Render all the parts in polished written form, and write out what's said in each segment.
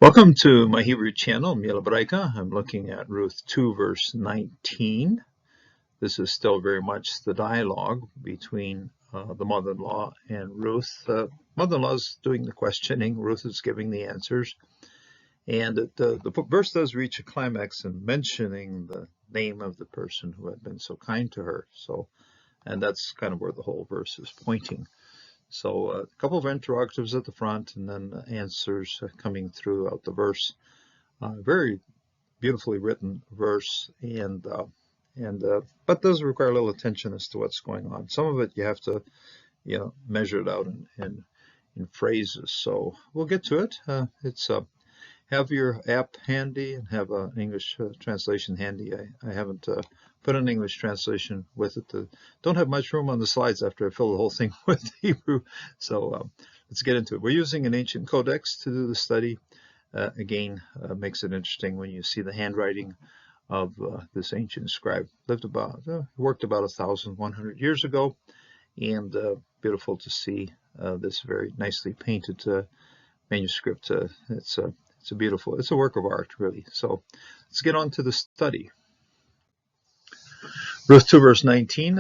Welcome to my Hebrew channel, Mila Braika. I'm looking at Ruth 2, verse 19. This is still very much the dialogue between the mother-in-law and Ruth. Mother-in-law is doing the questioning. Ruth is giving the answers. And the verse does reach a climax in mentioning the name of the person who had been so kind to her. And that's kind of where the whole verse is pointing. So a couple of interrogatives at the front and then answers coming throughout the verse. Very beautifully written verse, but does require a little attention as to what's going on. Some of it you have to, measure it out in phrases. So we'll get to it. Have your app handy and have an English translation handy. I haven't put an English translation with it. Don't have much room on the slides after I fill the whole thing with Hebrew. So let's get into it. We're using an ancient codex to do the study. Again, makes it interesting when you see the handwriting of this ancient scribe. Worked about 1,100 years ago, and beautiful to see this very nicely painted manuscript. It's a work of art, really. So let's get on to the study. Ruth 2, verse 19,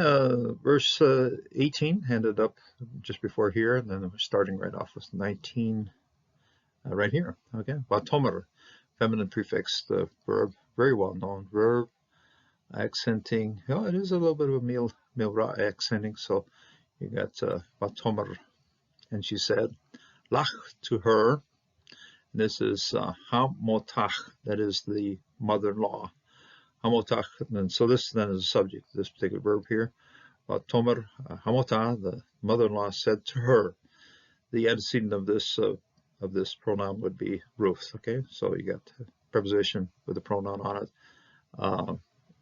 verse 18 ended up just before here, and then we're starting right off with 19 right here. Okay, Vatomer, feminine prefix, the verb, very well known verb, accenting. It is a little bit of a milra accenting. So you got Vatomer, and she said, Lach to her. This is Hamotach, that is the mother-in-law. Hamotach, and so this then is the subject, this particular verb here. Tomer Hamotah, the mother-in-law, said to her. The antecedent of this pronoun would be Ruth. Okay, so you got preposition with a pronoun on it,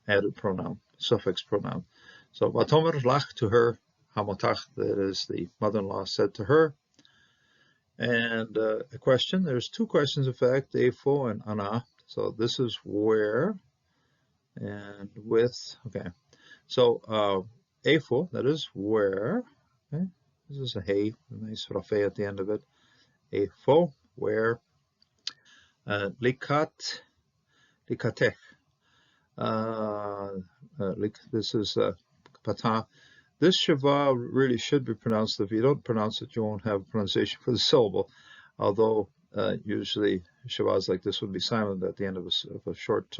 added pronoun, suffix pronoun. So Vatomer lach to her, Hamotach, that is the mother-in-law, said to her. And a question, there's two questions in fact, Epho and Ana. So this is where and with. Okay, so Epho, that is where. Okay, this is a hey, a nice rafe at the end of it. Epho, where. Likatech. This is pata. This shava really should be pronounced. If you don't pronounce it, you won't have a pronunciation for the syllable. Although usually shavas like this would be silent at the end of a short.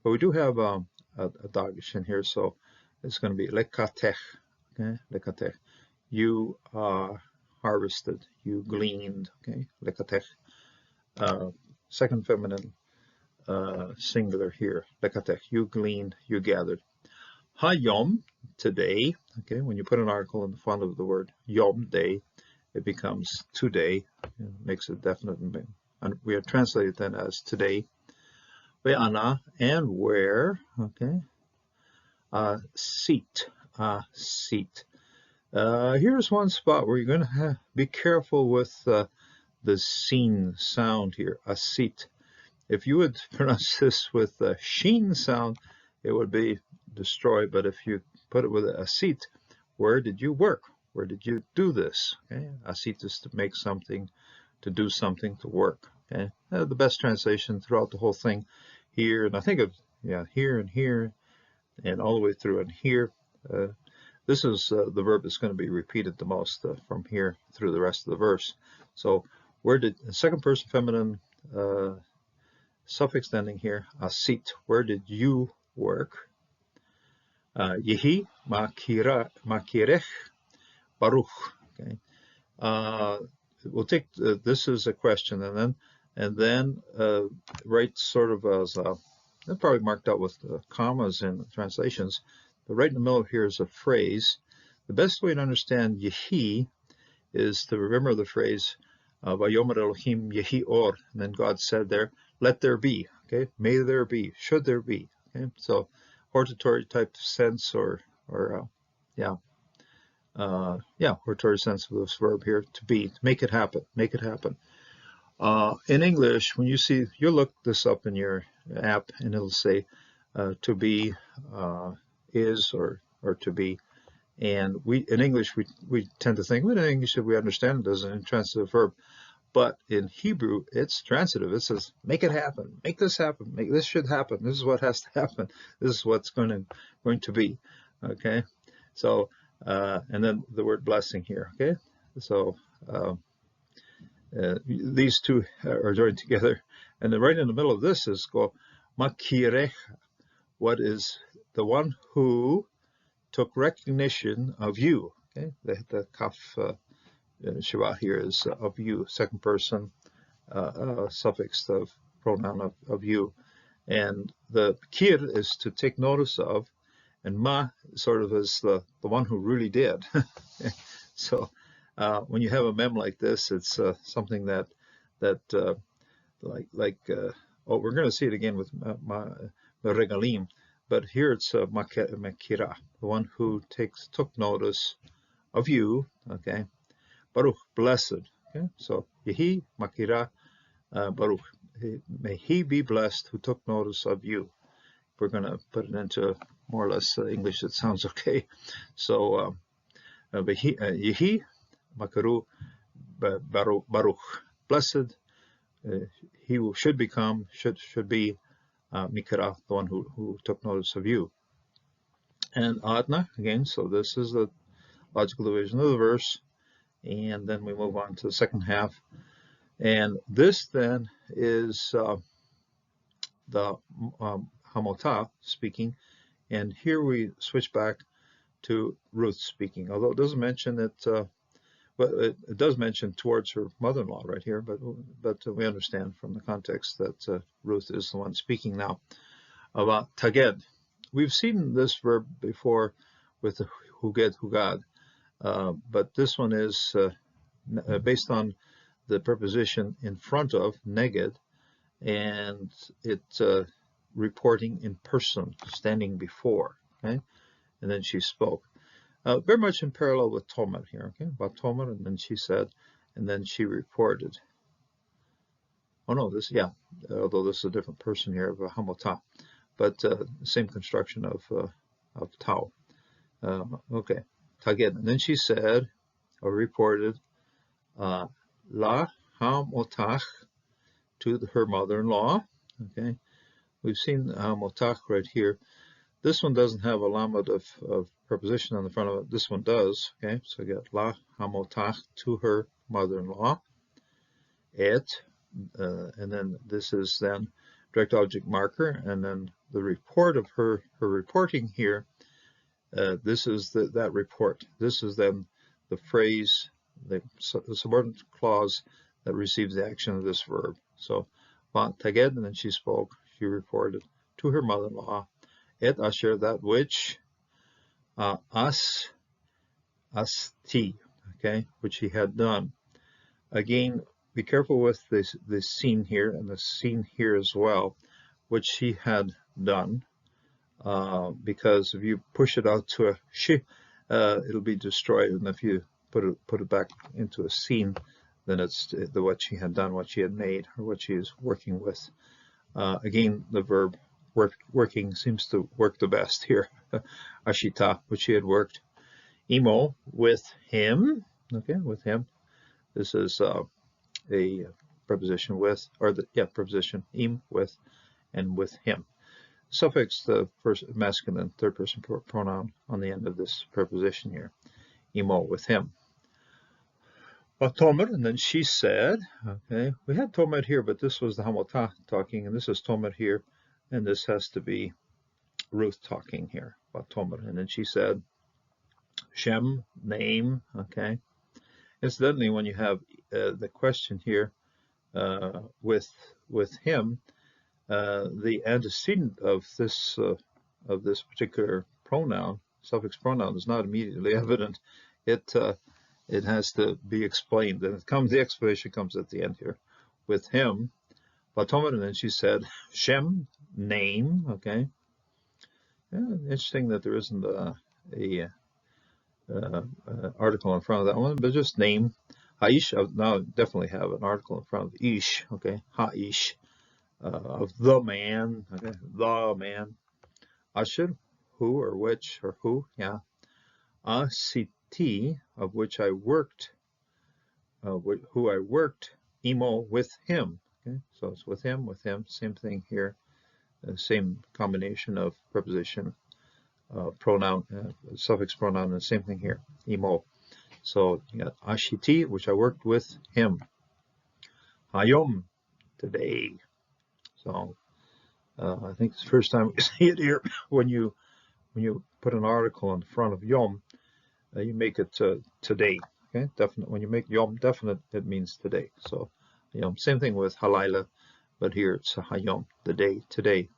But we do have a dagish in here, so it's going to be lekatech. Okay, lekatech. You harvested. You gleaned. Okay, lekatech. Second feminine singular here. Lekatech. You gleaned. You gathered. Hayom, today. Okay, when you put an article in front of the word yom, day, it becomes today. It makes it definite, and we have translated then as today. Ve'ana, and where. Okay, seat. Seat. Here's one spot where you're going to be careful with the seen sound here. A seat. If you would pronounce this with a sheen sound, it would be destroyed. But if you put it with a seat, where did you work? Where did you do this? Okay, a seat is to make something, to do something, to work. Okay, the best translation throughout the whole thing here, and I think of here and all the way through and here. This is the verb that's going to be repeated the most from here through the rest of the verse. So where did the second person feminine suffix ending here, asit, where did you work? Yehi makirech baruch. Okay, we'll take this as a question, and then right sort of as they're probably marked out with commas in the translations, but right in the middle here is a phrase. The best way to understand Yehi is to remember the phrase Vayomer Elohim Yehi Or, and then God said there, let there be. Okay, may there be, should there be. Okay, so hortatory type sense, or hortatory sense of this verb here, to be, to make it happen, make it happen. In English, when you'll look this up in your app, and it'll say to be, is, or to be. And in English we tend to think, well, in English, if we understand it as an intransitive verb, But in Hebrew, it's transitive. It says, make it happen, make this happen, make this should happen. This is what has to happen. This is what's going to be. Okay. So, and then the word blessing here. Okay. So, these two are joined together. And then right in the middle of this is go makirech, what is the one who took recognition of you. Okay. The kaf Shiva here is of you, second person suffix of pronoun of you. And the kir is to take notice of, and ma sort of is the one who really did. So when you have a mem like this, it's something that oh, we're going to see it again with regalim, but here it's makira, the one who took notice of you. Okay, Baruch, blessed. Okay, so Yehi makira Baruch, may he be blessed who took notice of you. We're going to put it into more or less English that sounds okay. So Yehi makaru Baruch, blessed. He should become, should be Mikra, the one who took notice of you. And Adna, again, so this is the logical division of the verse. And then we move on to the second half. And this then is the Hamotah speaking. And here we switch back to Ruth speaking, although it doesn't mention it. Well, it does mention towards her mother-in-law right here, but we understand from the context that Ruth is the one speaking now about taged. We've seen this verb before with the huged, hugad, but this one is based on the preposition in front of neged, and it's reporting in person, standing before. Okay, and then she spoke. Very much in parallel with Tomer here, okay? About Tomer, and then she said, and then she reported. Oh no, although this is a different person here of Hamotah, but same construction of Tau. Okay, Taged, and then she said, or reported, La Hamotach, to her mother-in-law. Okay, we've seen Hamotach right here. This one doesn't have a lamed of preposition on the front of it. This one does. Okay, so you got la hamotach, to her mother-in-law. Et, and then this is then direct object marker, and then the report of her reporting here. This is that report. This is then the phrase, the subordinate clause that receives the action of this verb. So taged, and then she spoke. She reported to her mother-in-law. Et asher, that which, asti, okay, which he had done. Again, be careful with this scene here, and the scene here as well, which he had done, because if you push it out to a she, it'll be destroyed, and if you put it back into a scene, then it's what she had done, what she had made, or what she is working with. Again, the verb working seems to work the best here. Ashita, which she had worked. Imo, with him. Okay, with him. This is a preposition with, or preposition im, with, and with him. Suffix, the first masculine third person pronoun on the end of this preposition here. Imo, with him. Tomer, and then she said, okay, we had Tomer here, but this was the Hamotah talking, and this is Tomer here, and this has to be Ruth talking here about Tomer. And then she said, Shem, name, okay. Incidentally, when you have the question here with him, the antecedent of this particular pronoun, suffix pronoun, is not immediately evident. It has to be explained, and the explanation comes at the end here. With him, Tomer, and then she said, Shem, name, okay. Yeah, interesting that there isn't a article in front of that one, but just name. Haish, now definitely have an article in front of Ish, okay. Haish, of the man, okay, the man. Asher, who or which or who, yeah. Asiti, of which I worked, who I worked imo, with him. Okay, so it's with him, same thing here, same combination of preposition, pronoun, suffix pronoun, and the same thing here, imo. So you got ashiti, which I worked with him. Hayom, today. So I think it's the first time we see it here. When you put an article in front of yom, you make it today. Okay, definite. When you make yom definite, it means today. So yom, same thing with halayla, but here it's hayom, the day, today.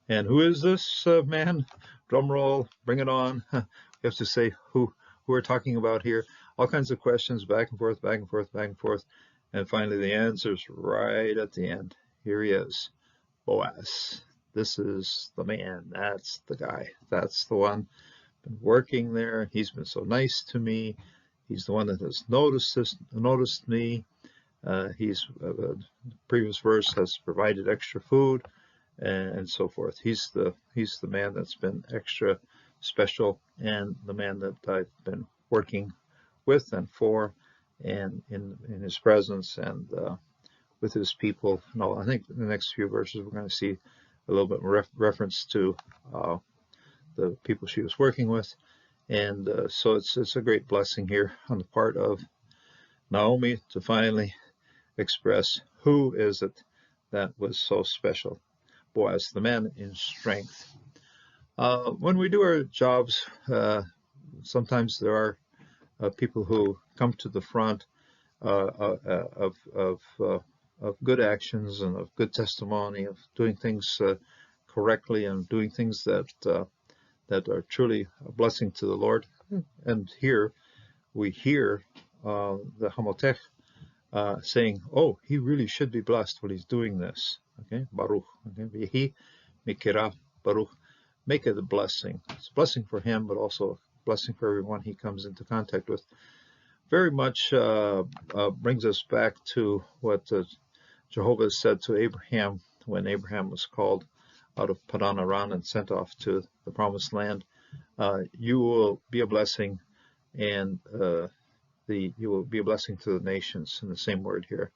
And who is this man? Drum roll, bring it on. We have to say who we're talking about here. All kinds of questions, back and forth, back and forth, back and forth. And finally, the answer's right at the end. Here he is, Boaz. This is the man. That's the guy. That's the one. Been working there. He's been so nice to me. He's the one that has noticed me. The previous verse has provided extra food, and so forth. He's the man that's been extra special, and the man that I've been working with and for, and in his presence, and with his people. No, I think in the next few verses we're going to see a little bit more reference to the people she was working with, and so it's a great blessing here on the part of Naomi to finally express who is it that was so special. Boaz, the man in strength. When we do our jobs, sometimes there are people who come to the front of good actions and of good testimony, of doing things correctly and doing things that are truly a blessing to the Lord. And here we hear the Hamotech saying, "Oh, he really should be blessed when he's doing this." Okay, Baruch. Okay, Yehi Mikira Baruch. Make it a blessing. It's a blessing for him, but also a blessing for everyone he comes into contact with. Very much brings us back to what Jehovah said to Abraham when Abraham was called out of Padan Aram and sent off to the promised land. You will be a blessing, and you will be a blessing to the nations, in the same word here.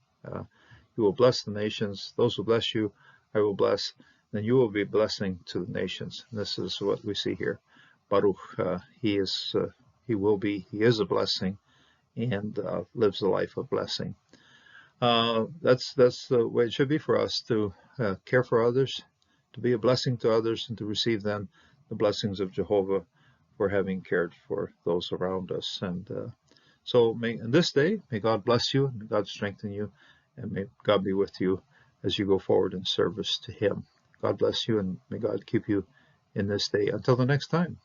You will bless the nations. Those who bless you, I will bless. Then you will be a blessing to the nations. And this is what we see here. Baruch, he is a blessing, and lives a life of blessing. That's the way it should be for us, to care for others, to be a blessing to others, and to receive then the blessings of Jehovah for having cared for those around us. And so in this day, may God bless you, and may God strengthen you, and may God be with you as you go forward in service to him. God bless you, and may God keep you in this day. Until the next time.